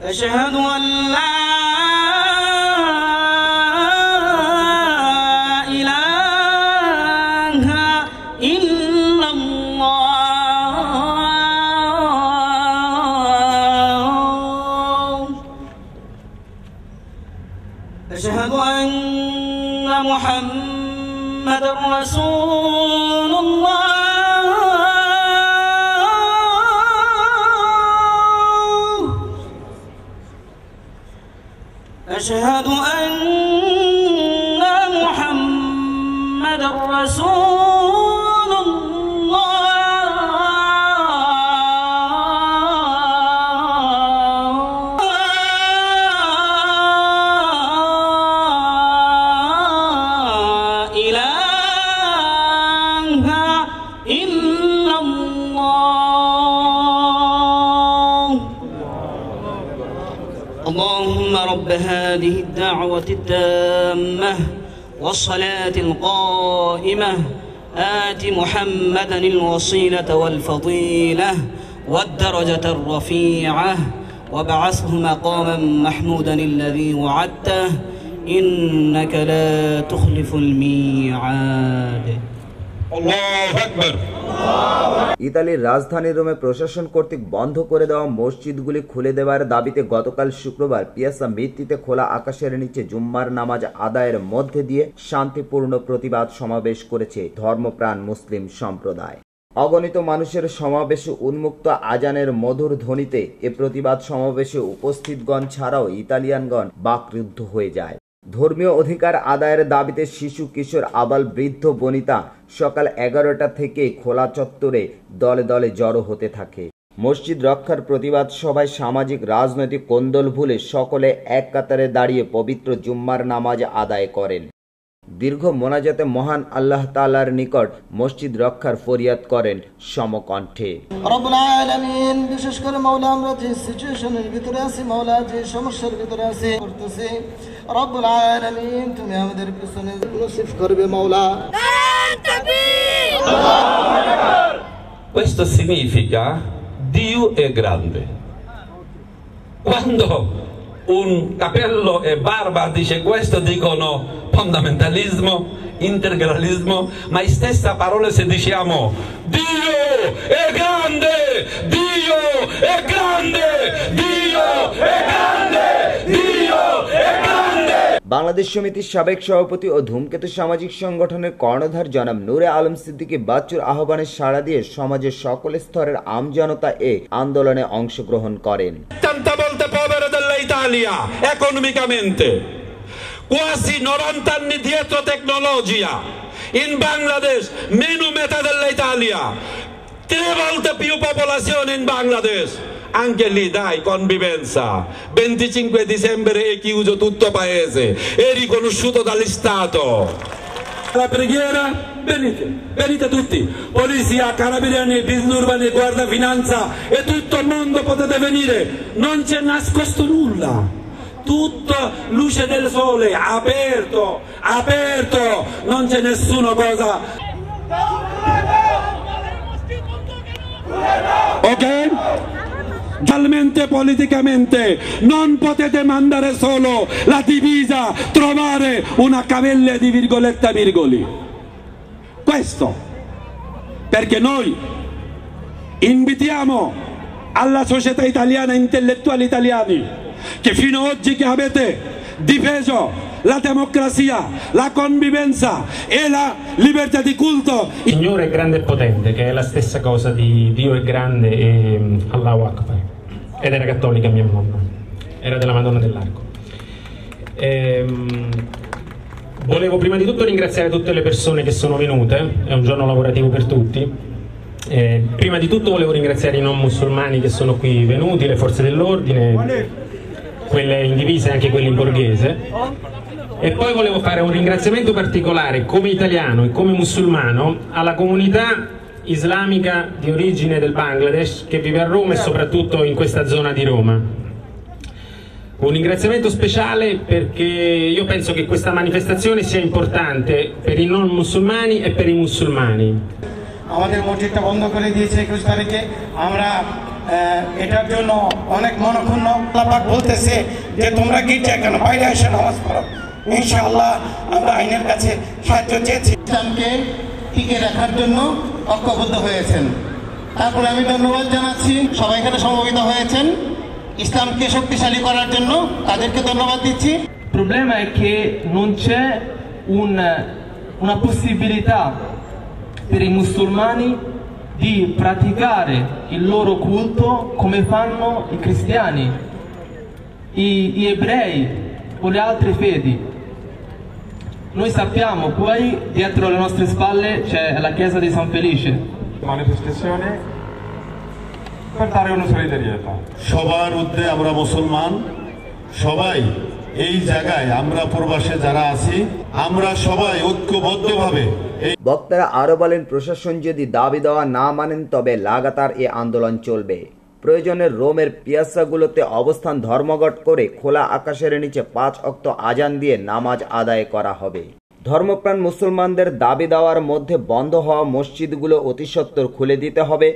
أشهد أن لا إله إلا الله أشهد أن محمدًا رسول الله أشهد أن محمدًا رسول الله لا إله إلا الله اللهم رب هذه الدعوة التامة والصلاة القائمة آت محمدا الوسيلة والفضيلة والدرجة الرفيعة وابعثه مقاما محمودا الذي وعدته إنك لا تخلف الميعاد الله أكبر ইতালির রাজধানী রোমে প্রশাসন কর্তৃক বন্ধ করে দেওয়া মসজিদগুলি খুলে দেওয়ার দাবিতে গতকাল শুক্রবার পিয়াসা মিত্তিতে খোলা আকাশের নিচে জুম্মার নামাজ আদায়ের মধ্যে দিয়ে শান্তিপূর্ণ প্রতিবাদ সমাবেশ করেছে ধর্মপ্রাণ মুসলিম সম্প্রদায়। অগণিত মানুষের সমাবেশে উন্মুক্ত আজানের মধুর ধ্বনিতে এ প্রতিবাদ সমাবেশে উপস্থিতগণ ছাড়াও ইতালিয়ানগণ বাকরুদ্ধ হয়ে যায়। ধর্মীয় অধিকার আদায়ের দাবিতে শিশু কিশোর আবাল বৃদ্ধ বনিতা সকাল 11টা থেকে খোলা চত্বরে দলে দলে জড়ো হতে থাকে। মসজিদ রক্ষার প্রতিবাদ সভায় সামাজিক রাজনৈতিক কোন্দল ভুলে সকলে এক কাতারে দাঁড়িয়ে পবিত্র জুম্মার নামাজ আদায় করেন। দীর্ঘ মোনাজাতে মহান আল্লাহ তাআলার নিকট মসজিদ রক্ষার ফরিয়াদ করেন সমকণ্ঠে। রব্বুল আলামিন, বিশেষ করে মাওলা আমরা যে সিচুয়েশনের ভিতরে আছি, মাওলা যে সমস্যার ভিতরে আছি করতেছি, রব্বুল আলামিন তুমি আমাদের পিছনে নসিব করবে মাওলা। Questo significa Dio è grande. Quando un capello e barba dice questo dicono fondamentalismo, integralismo, ma in stessa parola se diciamo Dio è grande, Dio è grande, Dio è grande, Dio è grande. Bangladesh সমিতির সাবেক সভাপতি ও ধূমকেতু সামাজিক সংগঠনের কর্ণধার জনাব নূরে আলম সিদ্দিকী বাচ্চুর আহ্বানে সাড়া দিয়ে সমাজের সকল স্তরের আমজনতা এ আন্দোলনে অংশগ্রহণ করেন। Tanta volte povera dell'Italia economicamente, quasi 90 anni dietro tecnologia, in Bangladesh meno metà dell'Italia, 3 volte più popolazione in Bangladesh. Anche lì dai, convivenza. 25 dicembre è chiuso tutto paese, è riconosciuto dall'Stato. La preghiera, venite tutti, polizia, carabinieri, vigili urbani, guardia finanza e tutto il mondo potete venire, non c'è nascosto nulla. Tutto luce del sole, aperto, aperto, non c'è nessuna cosa. Ok? Talmente politicamente non potete mandare solo la divisa, trovare una cavella di virgolette virgoli. Questo perché noi invitiamo alla società italiana, intellettuali italiani, che fino ad oggi che avete difeso la democrazia, la convivenza e la libertà di culto. Il Signore è grande e potente, che è la stessa cosa di Dio è grande e Allahu Akbar. Ed era cattolica mia mamma, era della Madonna dell'Arco. Volevo prima di tutto ringraziare tutte le persone che sono venute, è un giorno lavorativo per tutti. Prima di tutto volevo ringraziare i non musulmani che sono qui venuti, le forze dell'ordine, quelle in divisa e anche quelle in borghese. E poi volevo fare un ringraziamento particolare come italiano e come musulmano alla comunità islamica di origine del Bangladesh che vive a Roma e soprattutto in questa zona di Roma. Un ringraziamento speciale perché io penso che questa manifestazione sia importante per i non musulmani e per i musulmani. আমাদের মসজিদটা বন্ধ করে দিয়েছে 21 তারিখে, আমরা এটার জন্য অনেক মনক্ষুণ্ণ। আল্লাহ পাক বলতেছে যে তোমরা গির্জা কেন, বাইরে এসে নামাজ পড়ো। ইনশাআল্লাহ আমরা আইনের কাছে সাহায্য চেয়েছি। ইসলামকে টিকে রাখার জন্য ঐক্যবদ্ধ হয়েছেন। তারপরে আমি ধন্যবাদ জানাচ্ছি সবাই এখানে সমবেত হয়েছেন ইসলামকে শক্তিশালী করার জন্য, তাদেরকে ধন্যবাদ দিচ্ছি। Il problema è che non c'è una possibilità per i musulmani di praticare il loro culto come fanno i cristiani, gli ebrei o le altre fedi. Noi sappiamo, poi dietro le nostre spalle c'è la chiesa di San Felice. Manifestazione per dare una solidarietà. সবার ঊর্ধ্বে আমরা মুসলমান, সবাই এই জায়গায় আমরা প্রবাসে যারা আছি আমরা সবাই ঐক্যবদ্ধভাবে। বক্তারা আরো বলেন, প্রশাসন যদি দাবি দেওয়া না মানেন তবে লাগাতার এ আন্দোলন চলবে। প্রয়োজনে রোমের পিয়াসাগুলোতে অবস্থান ধর্মঘট করে খোলা আকাশের নিচে 5 ওয়াক্ত আজান দিয়ে নামাজ আদায় করা হবে। ধর্মপ্রাণ মুসলমানদের দাবি দেওয়ার মধ্যে বন্ধ হওয়া মসজিদগুলো অতিসত্বর খুলে দিতে হবে,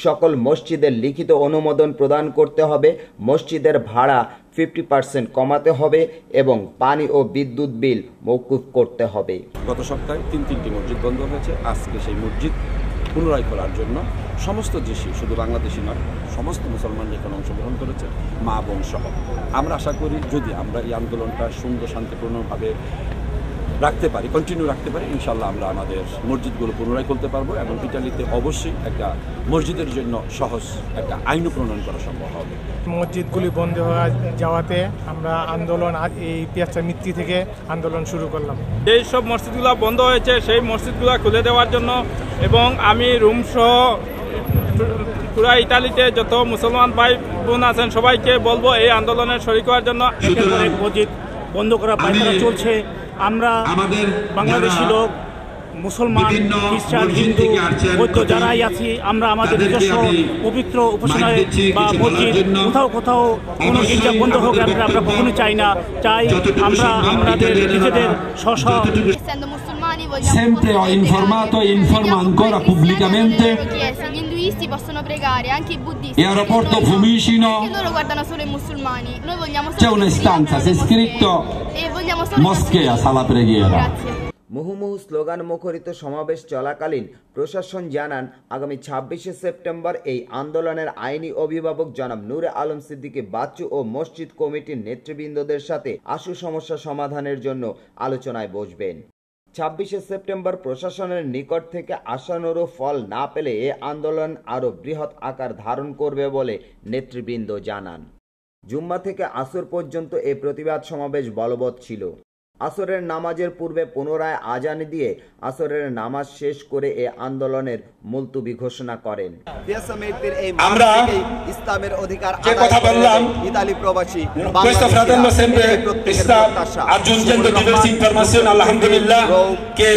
সকল মসজিদের লিখিত অনুমোদন প্রদান করতে হবে, মসজিদের ভাড়া 50% কমাতে হবে এবং পানি ও বিদ্যুৎ বিল মওকুফ করতে হবে। গত সপ্তাহে 3টি মসজিদ বন্ধ হয়েছে। আজকে সেই মসজিদ পুনরায় খোলার জন্য সমস্ত দেশি, শুধু বাংলাদেশি নয়, সমস্ত মুসলমান এখানে অংশগ্রহণ করেছে, মা বোন সহ। আমরা আশা করি যদি আমরা এই আন্দোলনটা সুন্দর শান্তিপূর্ণভাবে রাখতে পারি, কন্টিনিউ রাখতে পারি, ইনশাল্লাহ আমরা আমাদের মসজিদগুলো পুনরায় খুলতে পারবো এবং ইটালিতে অবশ্যই একটা মসজিদের জন্য সহজ একটা আইনও প্রণয়ন করা সম্ভব হবে। মসজিদগুলি বন্ধ হয়ে যাওয়াতে আমরা আন্দোলন এই পিয়াসা মিত্তি থেকে আন্দোলন শুরু করলাম। যেই সব মসজিদগুলো বন্ধ হয়েছে সেই মসজিদগুলো খুলে দেওয়ার জন্য এবং আমি রুম সহ পুরা ইতালিতে যত মুসলমান ভাই বোন আছেন সবাইকে বলবো এই আন্দোলনের শরীক হওয়ার জন্য। মসজিদ বন্ধ করা পায়তারা চলছে। আমরা বাংলাদেশি লোক, মুসলমান, খ্রিস্টান, হিন্দু, বৌদ্ধ যারাই আছি, আমরা আমাদের নিজস্ব পবিত্র উপাসনায় বা মসজিদ কোথাও কোনো গির্জা বন্ধ হোক আমরা কখনোই চাই না। চাই আমরা আমাদের নিজেদের Sempre ho informato e informo ancora pubblicamente gli induisti possono pregare, anche i buddisti. e aeroporto Fiumicino loro guardano solo i musulmani. Noi vogliamo c'è una stanza, c'è scritto moschea, sala preghiera. মুহুর্মুহু slogan মুখরিত সমাবেশ চলাকালীন প্রশাসন জানান, আগামী 26শে September এই আন্দোলনের আইনি অভিভাবক জনাব নূরে আলম সিদ্দিকী বাচ্চু ও মসজিদ কমিটির নেতৃবৃন্দদের সাথে আশু সমস্যা সমাধানের জন্য আলোচনায় বসবেন। 26শে সেপ্টেম্বর প্রশাসনের নিকট থেকে আশানুরূপ ফল না পেলে এ আন্দোলন আরও বৃহৎ আকার ধারণ করবে বলে নেতৃবৃন্দ জানান। জুম্মা থেকে আসর পর্যন্ত এই প্রতিবাদ সমাবেশ বলবৎ ছিল। আসরের নামাজের পূর্বে পুনরায় আজান দিয়ে আসরের নামাজ শেষ করে এ আন্দোলনের মুলতবি ঘোষণা করেন। আমরা ইসলামের অধিকার যে কথা বললাম, ইতালি প্রবাসী questo fratello sempre sta aggiungendo diverse informazioni, alhamdulillah, che